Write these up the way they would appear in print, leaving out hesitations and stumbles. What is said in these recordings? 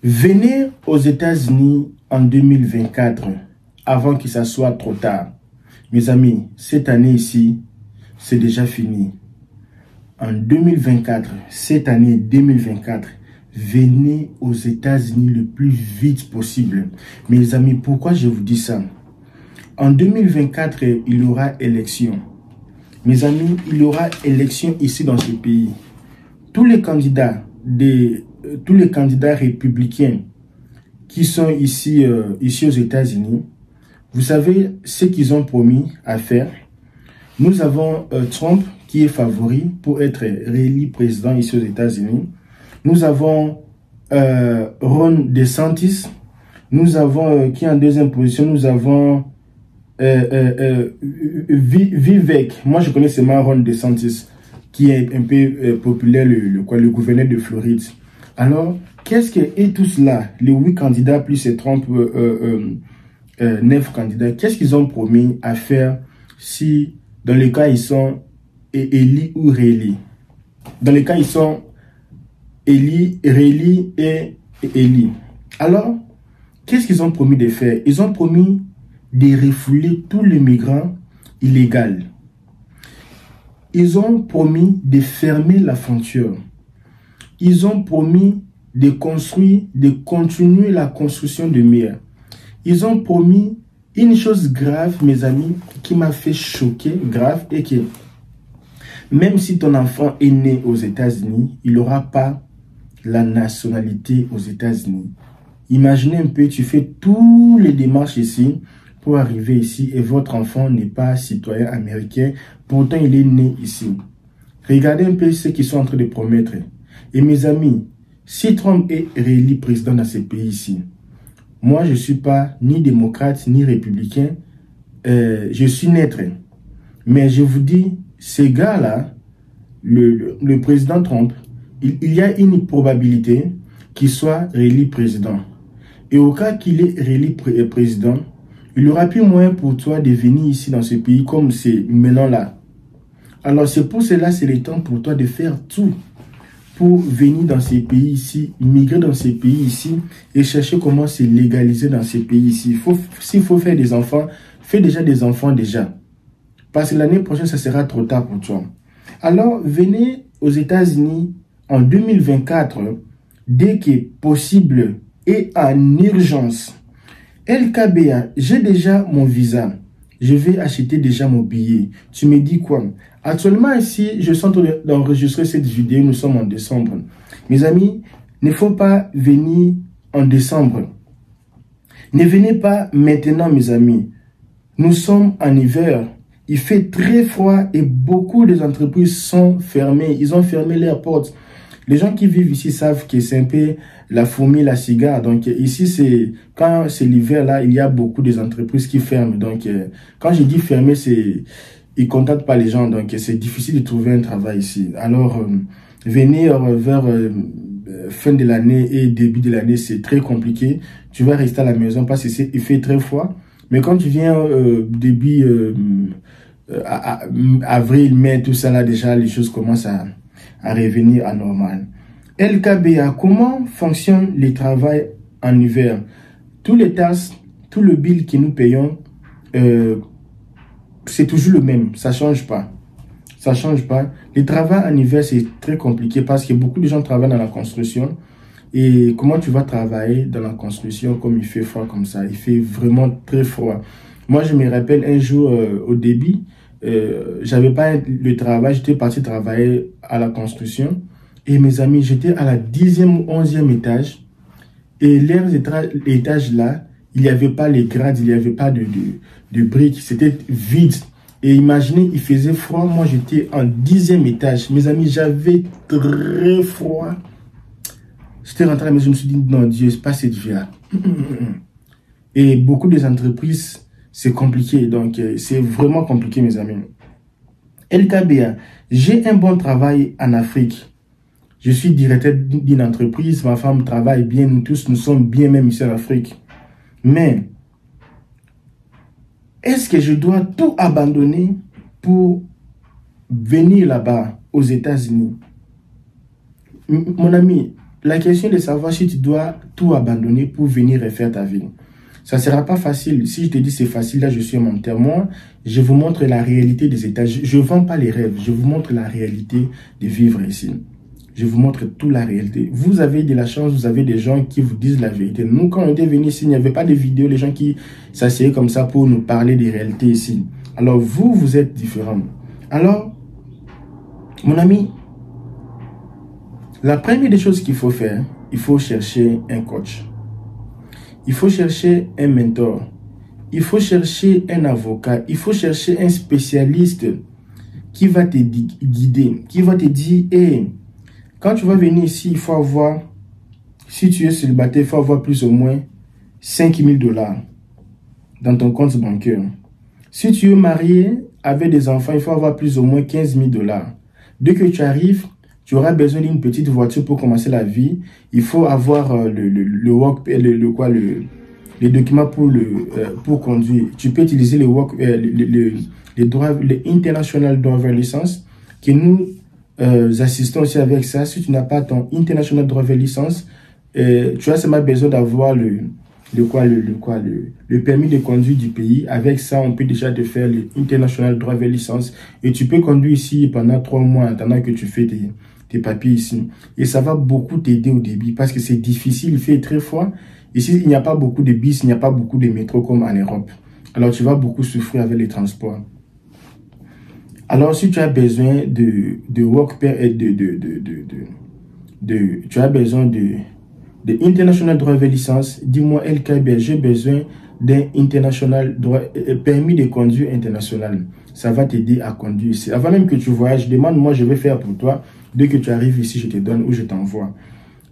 Venez aux États-Unis en 2024, avant que ça soit trop tard. Mes amis, cette année ici, c'est déjà fini. En 2024, cette année 2024, venez aux États-Unis le plus vite possible. Mes amis, pourquoi je vous dis ça? En 2024, il y aura élection. Mes amis, il y aura élection ici dans ce pays. Tous les candidats républicains qui sont ici aux États-Unis, vous savez ce qu'ils ont promis à faire. Nous avons Trump qui est favori pour être réélu président ici aux États-Unis. Nous avons Ron DeSantis. Nous avons, qui est en deuxième position, nous avons Vivek. Moi, je connais seulement Ron DeSantis, qui est un peu populaire, le gouverneur de Floride. Alors, qu'est-ce que, et tout cela, les 8 candidats plus les Trump, 9 candidats, qu'est-ce qu'ils ont promis à faire si, dans les cas, ils sont élus ou réélus? Dans les cas, ils sont élus, réélus et élus. Alors, qu'est-ce qu'ils ont promis de faire? Ils ont promis de refouler tous les migrants illégaux. Ils ont promis de fermer la frontière. Ils ont promis de construire, de continuer la construction de murs. Ils ont promis une chose grave, mes amis, qui m'a fait choquer, grave, et que même si ton enfant est né aux États-Unis, il n'aura pas la nationalité aux États-Unis. Imaginez un peu, tu fais toutes les démarches ici pour arriver ici et votre enfant n'est pas citoyen américain, pourtant il est né ici. Regardez un peu ce qu'ils sont en train de promettre. Et mes amis, si Trump est réélu président dans ce pays ici, moi je ne suis pas ni démocrate ni républicain, je suis neutre. Mais je vous dis, ces gars-là, le président Trump, il y a une probabilité qu'il soit réélu président. Et au cas qu'il est réélu président, il n'y aura plus moyen pour toi de venir ici dans ce pays comme c'est maintenant là. Alors c'est pour cela, c'est le temps pour toi de faire tout pour venir dans ces pays ici, migrer dans ces pays ici et chercher comment se légaliser dans ces pays ici. S'il faut faire des enfants, fais déjà des enfants déjà. Parce que l'année prochaine, ça sera trop tard pour toi. Alors, venez aux États-Unis en 2024, dès que possible et en urgence. LKBA, j'ai déjà mon visa. Je vais acheter déjà mon billet. Tu me dis quoi? Actuellement ici, je suis en train d'enregistrer cette vidéo. Nous sommes en décembre. Mes amis, ne faut pas venir en décembre. Ne venez pas maintenant, mes amis. Nous sommes en hiver. Il fait très froid et beaucoup d'entreprises sont fermées. Ils ont fermé leurs portes. Les gens qui vivent ici savent que c'est un peu la fourmi, la cigare. Donc ici, c'est quand c'est l'hiver, là, il y a beaucoup d'entreprises qui ferment. Donc quand je dis fermer, c'est ils ne contactent pas les gens. Donc c'est difficile de trouver un travail ici. Alors venir vers fin de l'année et début de l'année, c'est très compliqué. Tu vas rester à la maison parce qu'il fait très froid. Mais quand tu viens début avril, mai, tout ça là, déjà les choses commencent à revenir à normal. LKBA, comment fonctionne le travail en hiver? Tous les taxes, tout le bill que nous payons, c'est toujours le même, ça ne change pas. Ça ne change pas. Le travail en hiver, c'est très compliqué parce que beaucoup de gens travaillent dans la construction. Et comment tu vas travailler dans la construction comme il fait froid comme ça? Il fait vraiment très froid. Moi, je me rappelle un jour au début, j'avais pas le travail, j'étais parti travailler à la construction. Et mes amis, j'étais à la 10e ou 11e étage. Et leurs étages là, il n'y avait pas les grades, il n'y avait pas de briques, c'était vide. Et imaginez, il faisait froid, moi j'étais en 10e étage. Mes amis, j'avais très froid. J'étais rentré à la maison, je me suis dit, non Dieu, c'est pas cette vie-là. Et beaucoup des entreprises, c'est compliqué, donc c'est vraiment compliqué mes amis. LKBA, j'ai un bon travail en Afrique. Je suis directeur d'une entreprise, ma femme travaille bien, nous tous, nous sommes bien même ici en Afrique. Mais, est-ce que je dois tout abandonner pour venir là-bas, aux États-Unis? Mon ami, la question est de savoir si tu dois tout abandonner pour venir refaire ta vie. Ça ne sera pas facile. Si je te dis c'est facile, là je suis un menteur. Moi, je vous montre la réalité des États. Je ne vends pas les rêves. Je vous montre la réalité de vivre ici. Je vous montre toute la réalité. Vous avez de la chance, vous avez des gens qui vous disent la vérité. Nous, quand on était venus ici, il n'y avait pas de vidéos, les gens qui s'asseyaient comme ça pour nous parler des réalités ici. Alors vous, vous êtes différents. Alors, mon ami, la première des choses qu'il faut faire, il faut chercher un coach. Il faut chercher un mentor. Il faut chercher un avocat. Il faut chercher un spécialiste qui va te guider, qui va te dire, hey, quand tu vas venir ici, il faut avoir, si tu es célibataire, il faut avoir plus ou moins 5 000 $ dans ton compte bancaire. Si tu es marié avec des enfants, il faut avoir plus ou moins 15 000 $. Dès que tu arrives, tu auras besoin d'une petite voiture pour commencer la vie. Il faut avoir les documents pour conduire. Tu peux utiliser le International Driver License, que nous assistons aussi avec ça. Si tu n'as pas ton International Driver License, tu as seulement besoin d'avoir le permis de conduire du pays. Avec ça, on peut déjà te faire le International Driver License et tu peux conduire ici pendant 3 mois en attendant que tu fais tes papiers ici. Et ça va beaucoup t'aider au début parce que c'est difficile, il fait très froid. Ici, il n'y a pas beaucoup de bus, il n'y a pas beaucoup de métro comme en Europe. Alors, tu vas beaucoup souffrir avec les transports. Alors, si tu as besoin tu as besoin de International Driver License, dis-moi LKB, j'ai besoin d'un permis de conduire international. Ça va t'aider à conduire ici. Avant même que tu voyages, demande-moi, je vais faire pour toi. Dès que tu arrives ici, je te donne ou je t'envoie.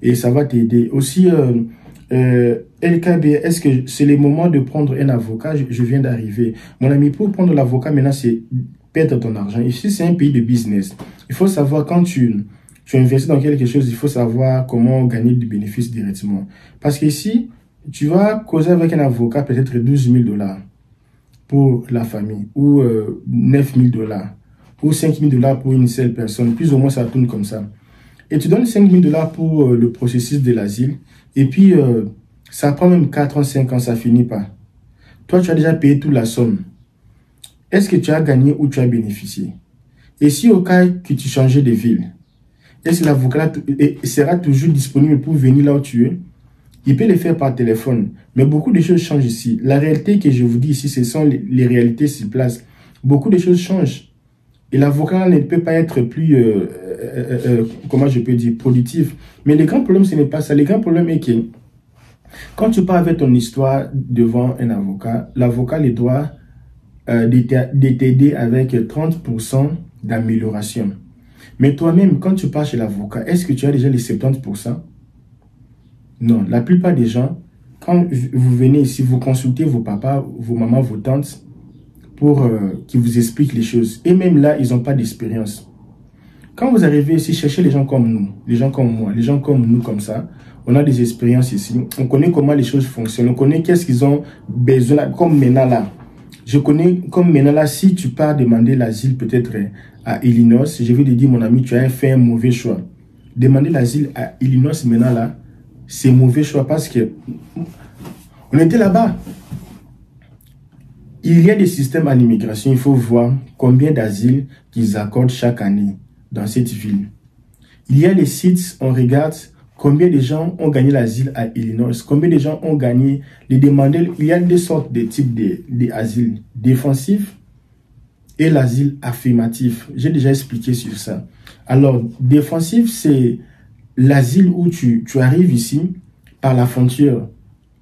Et ça va t'aider. Aussi, LKB, est-ce que c'est le moment de prendre un avocat? Je viens d'arriver. Mon ami, pour prendre l'avocat, maintenant, c'est perdre ton argent. Ici, c'est un pays de business. Il faut savoir quand tu investis dans quelque chose, il faut savoir comment gagner du bénéfice directement. Parce qu'ici, tu vas causer avec un avocat peut-être 12 000 $ pour la famille, ou 9 000 $, ou 5 000 $ pour une seule personne. Plus ou moins, ça tourne comme ça. Et tu donnes 5 000 $ pour le processus de l'asile. Et puis, ça prend même 4 ans, 5 ans, ça finit pas. Toi, tu as déjà payé toute la somme. Est-ce que tu as gagné ou tu as bénéficié? Et si au cas que tu changeais de ville, est-ce que l'avocat sera toujours disponible pour venir là où tu es? Il peut le faire par téléphone. Mais beaucoup de choses changent ici. La réalité que je vous dis ici, ce sont les réalités sur place. Beaucoup de choses changent. Et l'avocat ne peut pas être plus, comment je peux dire, productif. Mais le grand problème, ce n'est pas ça. Le grand problème est que quand tu pars avec ton histoire devant un avocat, l'avocat a le droit de t'aider avec 30% d'amélioration. Mais toi-même, quand tu pars chez l'avocat, est-ce que tu as déjà les 70%? Non. La plupart des gens, quand vous venez ici, vous consultez vos papas, vos mamans, vos tantes, pour qu'ils vous expliquent les choses. Et même là, ils n'ont pas d'expérience. Quand vous arrivez ici, cherchez les gens comme nous, les gens comme moi, les gens comme nous, comme ça. On a des expériences ici. On connaît comment les choses fonctionnent. On connaît qu'est-ce qu'ils ont besoin. Comme maintenant là. Je connais comme maintenant là, si tu pars demander l'asile peut-être à Illinois, je vais te dire, mon ami, tu as fait un mauvais choix. Demander l'asile à Illinois maintenant là, c'est mauvais choix parce que on était là-bas. Il y a des systèmes à l'immigration. Il faut voir combien d'asiles qu'ils accordent chaque année dans cette ville. Il y a les sites, on regarde combien de gens ont gagné l'asile à Illinois, combien de gens ont gagné les demandeurs. Il y a deux sortes de types d'asile, défensif et l'asile affirmatif. J'ai déjà expliqué sur ça. Alors, défensif, c'est l'asile où tu arrives ici par la frontière.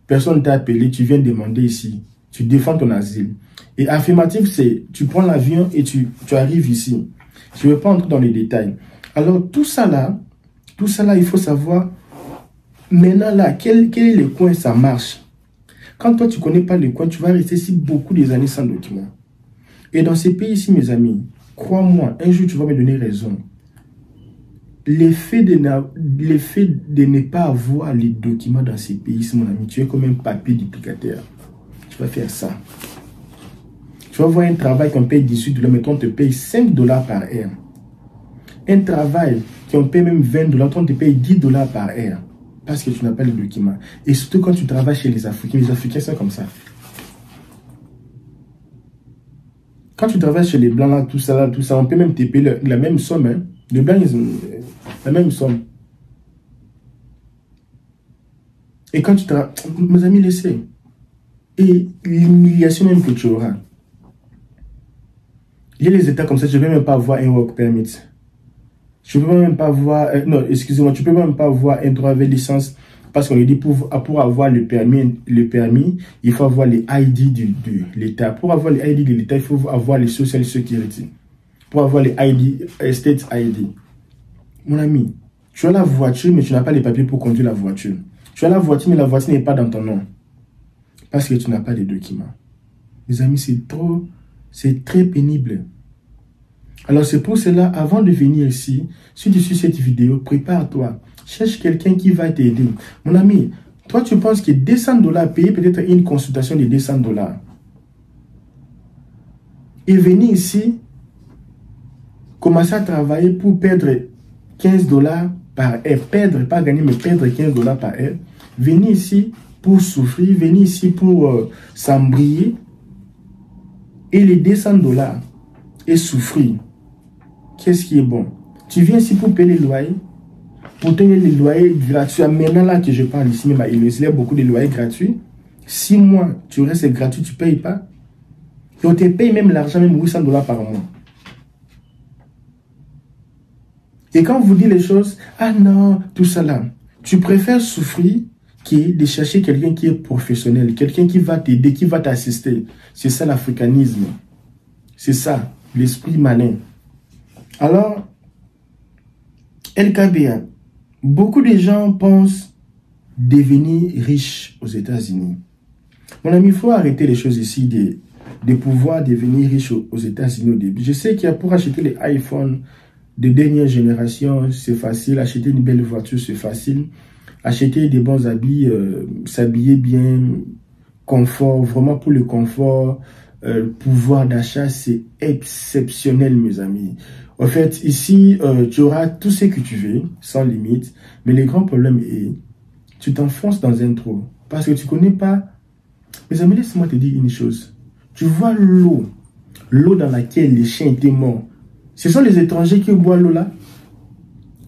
Personne ne t'a appelé, tu viens demander ici. Tu défends ton asile. Et affirmatif, c'est tu prends l'avion et tu arrives ici. Je ne vais pas entrer dans les détails. Alors, tout ça là, il faut savoir, maintenant là, quel est le coin, ça marche. Quand toi, tu ne connais pas le coin, tu vas rester ici beaucoup des années sans documents. Et dans ces pays ici, mes amis, crois-moi, un jour, tu vas me donner raison. L'effet de ne pas avoir les documents dans ces pays ici, mon ami, tu es comme un papier duplicataire. Tu vas faire ça. Tu vas voir un travail qu'on paye 18 $, mettons, on te paye 5 $ par heure. Un travail qu'on paye même 20 $, on te paye 10 $ par heure. Parce que tu n'as pas les documents. Et surtout quand tu travailles chez les Africains sont comme ça. Quand tu travailles chez les Blancs, là, tout ça, on peut même te payer la même somme. Hein. Les Blancs, ils ont la même somme. Et quand tu travailles, mes amis, laissez. Et l'humiliation même que tu auras. Il y a les États comme ça, je ne peux même pas avoir un work permit. Je ne peux même pas avoir, non, excusez-moi, tu ne peux même pas avoir un droit avec licence parce qu'on lui dit pour avoir le permis, il faut avoir les ID de l'État. Pour avoir les ID de l'État, il faut avoir les Social Security. Pour avoir les ID, State ID. Mon ami, tu as la voiture, mais tu n'as pas les papiers pour conduire la voiture. Tu as la voiture, mais la voiture n'est pas dans ton nom. Parce que tu n'as pas les documents. Mes amis, c'est très pénible. Alors c'est pour cela, avant de venir ici, si tu suis cette vidéo, prépare-toi. Cherche quelqu'un qui va t'aider. Mon ami, toi tu penses que 200 $, payer peut-être une consultation de 200 $. Et venir ici, commencer à travailler pour perdre 15 $ par heure. Perdre, pas gagner, mais perdre 15 $ par heure. Venir ici pour souffrir, venir ici pour s'embrayer. Et les 200 $ et souffrir. Qu'est-ce qui est bon? Tu viens ici pour payer les loyers, pour tenir les loyers gratuits. Maintenant là que je parle ici, même il y a beaucoup de loyers gratuits. 6 mois, tu restes gratuit, tu ne payes pas. Et on te paye même l'argent, même 800 $ par mois. Et quand on vous dit les choses, ah non, tout ça là, tu préfères souffrir que de chercher quelqu'un qui est professionnel, quelqu'un qui va t'aider, qui va t'assister. C'est ça l'africanisme. C'est ça, l'esprit malin. Alors, LKBA, beaucoup de gens pensent devenir riches aux États-Unis. Mon ami, il faut arrêter les choses ici de pouvoir devenir riche aux États-Unis au début. Je sais qu'il y a pour acheter les iPhones de dernière génération, c'est facile. Acheter une belle voiture, c'est facile. Acheter des bons habits, s'habiller bien, confort, vraiment pour le confort, pouvoir d'achat, c'est exceptionnel, mes amis. En fait, ici, tu auras tout ce que tu veux, sans limite. Mais le grand problème est, tu t'enfonces dans un trou. Parce que tu ne connais pas. Mes amis, laisse-moi te dire une chose. Tu vois l'eau dans laquelle les chiens étaient morts. Ce sont les étrangers qui boivent l'eau là.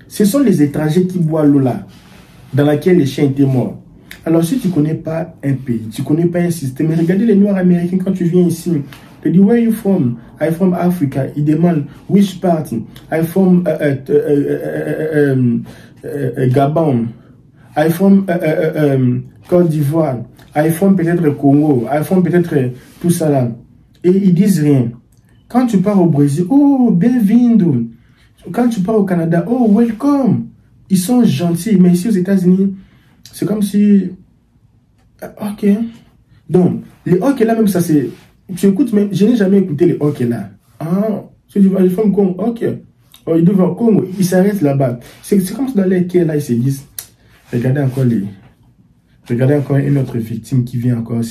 Ce sont les étrangers qui boivent l'eau là, dans laquelle les chiens étaient morts. Alors, si tu ne connais pas un pays, tu ne connais pas un système, regardez les Noirs américains quand tu viens ici. Tu dis, where are you from? I'm from Africa. Ils demandent, which part? I'm from Gabon. I'm from Côte d'Ivoire. I'm from peut-être Congo. I'm from peut-être tout ça là. Et ils disent rien. Quand tu pars au Brésil, oh, bienvenue. Quand tu pars au Canada, oh, welcome. Ils sont gentils. Mais ici aux États-Unis, c'est comme si... Ok. Donc, les ok là, même ça c'est... Tu écoutes même... Je n'ai jamais écouté les ok là. Ah, tu dis, ils font Congo, ok. Oh, ils doivent Congo, ils s'arrêtent là-bas. C'est comme si dans les quais là, ils se disent... Regardez encore une autre victime qui vient encore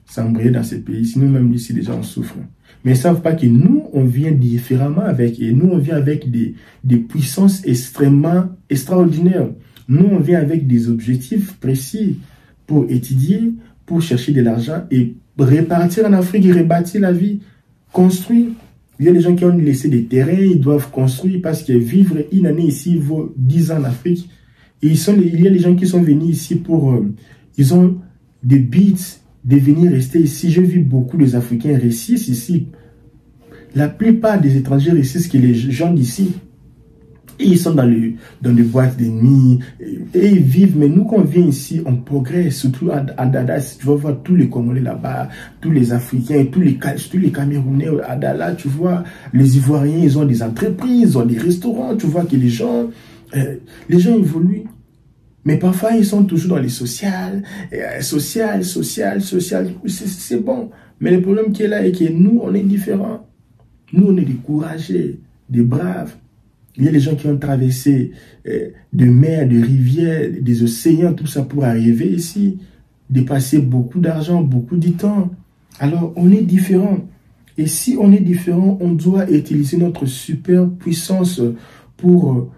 s'embrayer dans ces pays. Sinon, même ici, les gens souffrent. Mais ils ne savent pas que nous, on vient différemment avec. Et nous, on vient avec des puissances extrêmement extraordinaires. Nous, on vient avec des objectifs précis pour étudier, pour chercher de l'argent et répartir en Afrique et rebâtir la vie, construire. Il y a des gens qui ont laissé des terrains, ils doivent construire parce que vivre une année ici vaut 10 ans en Afrique. Et il y a des gens qui sont venus ici pour... ils ont des buts de venir rester ici. J'ai vu beaucoup des Africains réussissent ici. La plupart des étrangers réussissent que les gens d'ici. Et ils sont dans des boîtes de nuit. Et ils vivent. Mais nous, quand on vient ici, on progresse. Surtout à Dada, tu vas voir tous les Congolais là-bas, tous les Africains, tous les Camerounais à Dada. Tu vois, les Ivoiriens, ils ont des entreprises, ils ont des restaurants. Tu vois que les gens évoluent. Mais parfois, ils sont toujours dans les sociales. C'est bon. Mais le problème qui est là est que nous, on est différents. Nous, on est des courageux, des braves. Il y a des gens qui ont traversé de mers, de rivières, des océans, tout ça pour arriver ici, dépasser beaucoup d'argent, beaucoup de temps. Alors, on est différents. Et si on est différent, on doit utiliser notre super puissance pour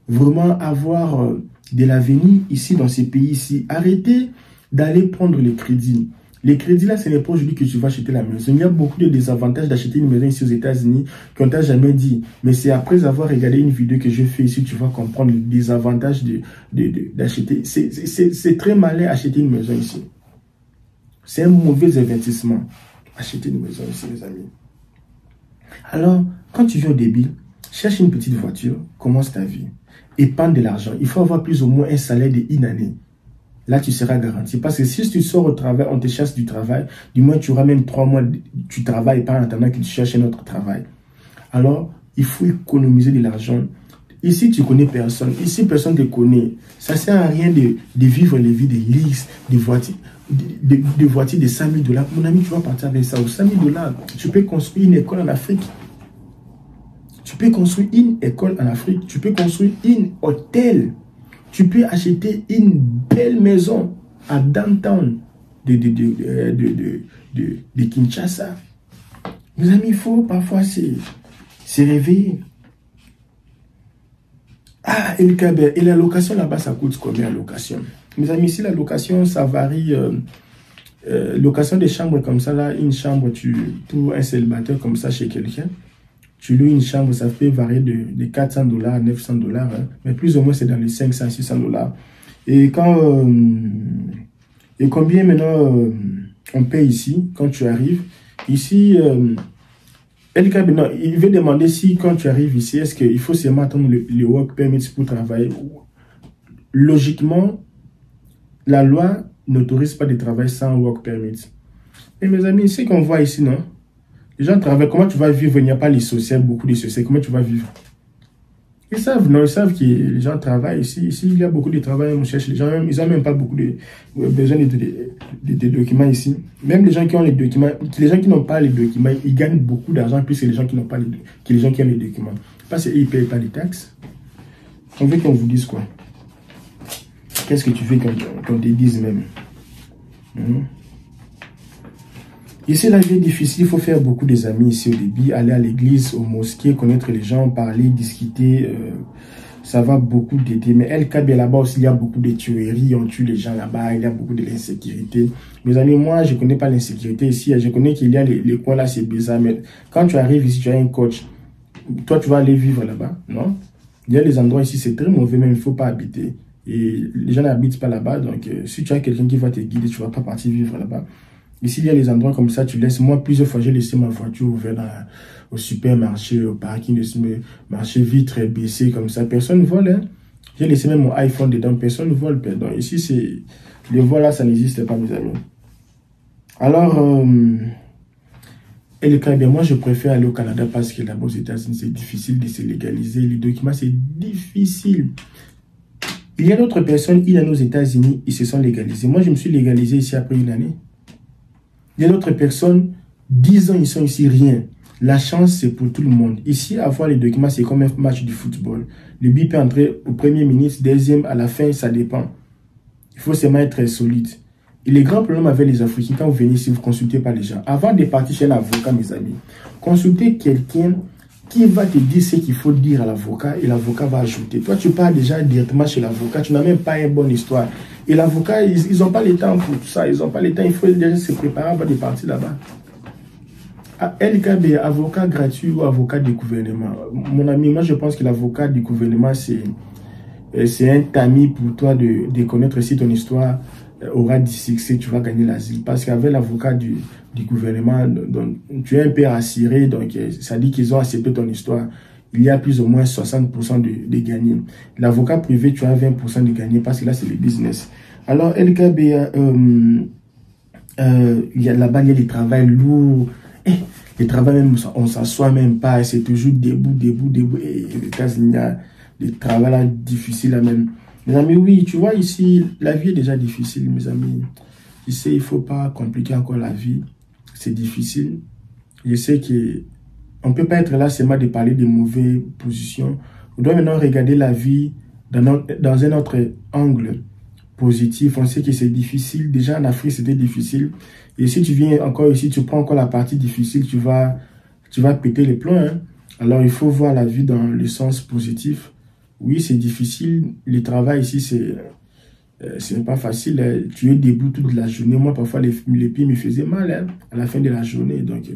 vraiment avoir de l'avenir ici dans ces pays-ci. Arrêtez d'aller prendre les crédits. Les crédits là, ce n'est pas aujourd'hui que tu vas acheter la maison. Il y a beaucoup de désavantages d'acheter une maison ici aux États-Unis qu'on t'a jamais dit. Mais c'est après avoir regardé une vidéo que je fais ici, tu vas comprendre les désavantages d'acheter. C'est très malin acheter une maison ici. C'est un mauvais investissement. Acheter une maison ici, mes amis. Alors, quand tu viens au débit, cherche une petite voiture, commence ta vie. Épargne de l'argent. Il faut avoir plus ou moins un salaire d'une année. Là, tu seras garanti. Parce que si tu sors au travail, on te chasse du travail, du moins tu auras même 3 mois, tu travailles pas en attendant que tu cherches un autre travail. Alors, il faut économiser de l'argent. Ici, tu connais personne. Ici, personne ne te connaît. Ça ne sert à rien de vivre les vies de luxe, de voitures de 5 000 $. Mon ami, tu vas partir avec ça. Aux 5 000 $, tu peux construire une école en Afrique. Tu peux construire une école en Afrique. Tu peux construire un hôtel. Tu peux acheter une belle maison à downtown de Kinshasa. Mes amis, il faut parfois se réveiller. Ah, et la location là-bas, ça coûte combien la location? Mes amis, ici, la location, ça varie. Location des chambres comme ça, là, une chambre, pour un célibataire comme ça chez quelqu'un, tu loues une chambre, ça peut varier de 400 $ à 900 $. Hein, mais plus ou moins, c'est dans les 500, 600 $. Et quand... et combien maintenant on paye ici, quand tu arrives? Ici, il veut demander si quand tu arrives ici, est-ce qu'il faut seulement attendre le work permit pour travailler? Logiquement, la loi n'autorise pas de travail sans work permit. Et mes amis, c'est qu'on voit ici, non? Les gens travaillent, comment tu vas vivre? Il n'y a pas les sociaux, beaucoup de sociaux, comment tu vas vivre? Ils savent, non, ils savent que les gens travaillent ici. Ici, il y a beaucoup de travail, on cherche les gens, ils n'ont même pas beaucoup de besoin de documents ici. Même les gens qui ont les documents, les gens qui n'ont pas les documents, ils gagnent beaucoup d'argent plus que les gens qui n'ont pas les gens qui ont les documents. Parce qu'ils ne payent pas les taxes. On veut qu'on vous dise quoi? Qu'est-ce que tu veux qu'on te dise même? Ici, la vie est difficile, il faut faire beaucoup des amis ici au début, aller à l'église, aux mosquées, connaître les gens, parler, discuter, ça va beaucoup t'aider. Mais LKB là-bas aussi, il y a beaucoup de tueries, on tue les gens là-bas, il y a beaucoup de l'insécurité. Mes amis, moi, je ne connais pas l'insécurité ici, je connais qu'il y a les coins là, c'est bizarre, mais quand tu arrives ici, tu as un coach, toi, tu vas aller vivre là-bas, non? Il y a des endroits ici, c'est très mauvais, mais il ne faut pas habiter. Et les gens n'habitent pas là-bas, donc si tu as quelqu'un qui va te guider, tu ne vas pas partir vivre là-bas. Ici, il y a les endroits comme ça, tu laisses. Moi, plusieurs fois, j'ai laissé ma voiture ouverte au supermarché, au parking, le marché vitre baissé comme ça. Personne ne vole. Hein. J'ai laissé même mon iPhone dedans, personne ne vole. Pardon. Ici, c'est le vol là, ça n'existe pas, mes amis. Alors, moi, je préfère aller au Canada parce que là-bas, aux États-Unis, c'est difficile de se légaliser. Les documents, c'est difficile. Il y a d'autres personnes, ils sont aux États-Unis, ils se sont légalisés. Moi, je me suis légalisé ici après une année. Il y a d'autres personnes, 10 ans, ils sont ici, rien. La chance, c'est pour tout le monde. Ici, avoir les documents, c'est comme un match de football. Le but peut entrer au premier minute, deuxième, à la fin, ça dépend. Il faut seulement être solide. Et les grands problèmes avec les Africains, quand vous venez ici, vous ne consultez pas les gens. Avant de partir chez l'avocat, mes amis, consultez quelqu'un qui va te dire ce qu'il faut dire à l'avocat et l'avocat va ajouter. Toi, tu pars déjà directement chez l'avocat, tu n'as même pas une bonne histoire. Et l'avocat, ils n'ont pas le temps pour tout ça, ils n'ont pas le temps, il faut déjà se préparer avant de partir là-bas. LKB, avocat gratuit ou avocat du gouvernement. Mon ami, moi je pense que l'avocat du gouvernement, c'est un tamis pour toi de connaître si ton histoire aura du succès, tu vas gagner l'asile. Parce qu'avec l'avocat du gouvernement, donc, tu es un peu rassuré, donc ça dit qu'ils ont accepté ton histoire. Il y a plus ou moins 60% de gagner. L'avocat privé, tu as 20% de gagner parce que là, c'est le business. Alors, LKB, il y a là-bas, il y a des travails lourds. Les travails, même, on ne s'assoit même pas. C'est toujours debout. Et les cas, il y a des travaux là, difficiles là même. Mes amis, oui, tu vois, ici, la vie est déjà difficile, mes amis. Ici, il ne faut pas compliquer encore la vie. C'est difficile. Je sais que on ne peut pas être là seulement de parler de mauvaises positions. On doit maintenant regarder la vie dans un autre angle positif. On sait que c'est difficile. Déjà en Afrique, c'était difficile. Et si tu viens encore ici, tu prends encore la partie difficile, tu vas péter les plombs. Hein. Alors il faut voir la vie dans le sens positif. Oui, c'est difficile. Le travail ici, c'est pas facile. Hein. Tu es debout toute la journée. Moi, parfois, les pieds me faisaient mal hein, à la fin de la journée. Donc,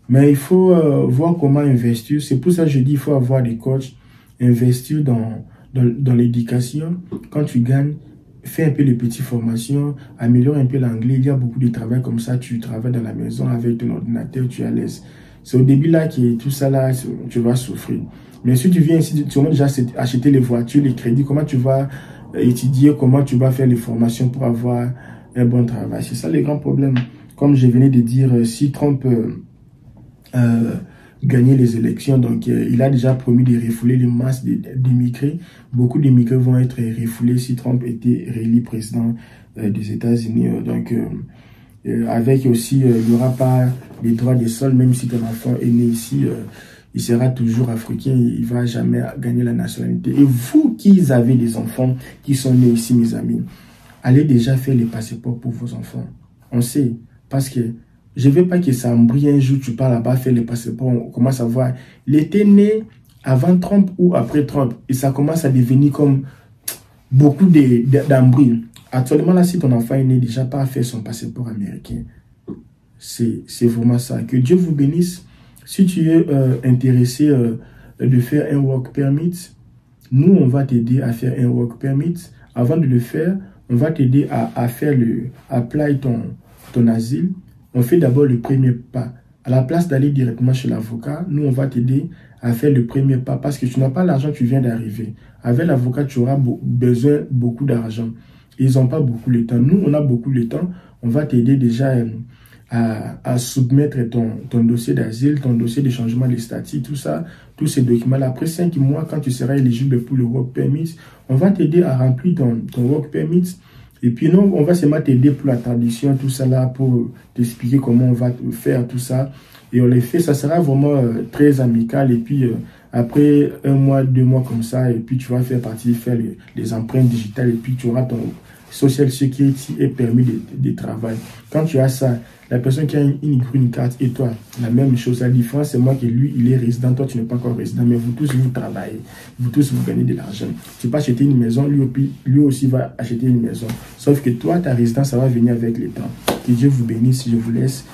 mais il faut voir comment investir. C'est pour ça que je dis qu'il faut avoir des coachs, investir dans l'éducation. Quand tu gagnes, fais un peu les petites formations, améliore un peu l'anglais. Il y a beaucoup de travail comme ça. Tu travailles dans la maison avec ton ordinateur, tu es à l'aise. C'est au début là que tout ça là, tu vas souffrir. Mais si tu viens ici, tu vas déjà acheter les voitures, les crédits, comment tu vas étudier, comment tu vas faire les formations pour avoir un bon travail. C'est ça le grand problème. Comme je venais de dire, si Trump gagnait les élections, donc il a déjà promis de refouler les masses d'immigrés. Beaucoup d'immigrés vont être refoulés si Trump était réélu président des États-Unis. Donc, avec aussi, il n'y aura pas les droits des sols, même si ton enfant est né ici, il sera toujours africain, il ne va jamais gagner la nationalité. Et vous qui avez des enfants qui sont nés ici, mes amis, allez déjà faire les passeports pour vos enfants. On sait, parce que je ne veux pas que ça brille un jour, tu pars là-bas, faire les passeports, on commence à voir. Il était né avant Trump ou après Trump, et ça commence à devenir comme beaucoup d'embrouilles. Actuellement, là, si ton enfant est né déjà pas à faire son passeport américain, c'est vraiment ça. Que Dieu vous bénisse. Si tu es intéressé de faire un work permit, nous, on va t'aider à faire un work permit. Avant de le faire, on va t'aider à faire apply ton asile. On fait d'abord le premier pas. À la place d'aller directement chez l'avocat, nous, on va t'aider à faire le premier pas parce que tu n'as pas l'argent, tu viens d'arriver. Avec l'avocat, tu auras besoin beaucoup d'argent. Ils n'ont pas beaucoup de temps. Nous, on a beaucoup de temps. On va t'aider déjà à soumettre ton dossier d'asile, ton dossier de changement de statut, tout ça, tous ces documents-là. Après 5 mois, quand tu seras éligible pour le work permit, on va t'aider à remplir ton work permit. Et puis, nous, on va seulement t'aider pour la traduction, tout ça là, pour t'expliquer comment on va faire tout ça. Et on les fait, ça sera vraiment très amical. Et puis, après 1 mois, 2 mois comme ça, et puis tu vas faire les empreintes digitales, et puis tu auras ton Social Security et permis de travail. Quand tu as ça, la personne qui a une green card et toi, la même chose. La différence, c'est moi que lui, il est résident, toi, tu n'es pas encore résident, mais vous tous, vous travaillez. Vous tous, vous gagnez de l'argent. Tu peux acheter une maison, lui aussi va acheter une maison. Sauf que toi, ta résidence, ça va venir avec le temps. Que Dieu vous bénisse, je vous laisse.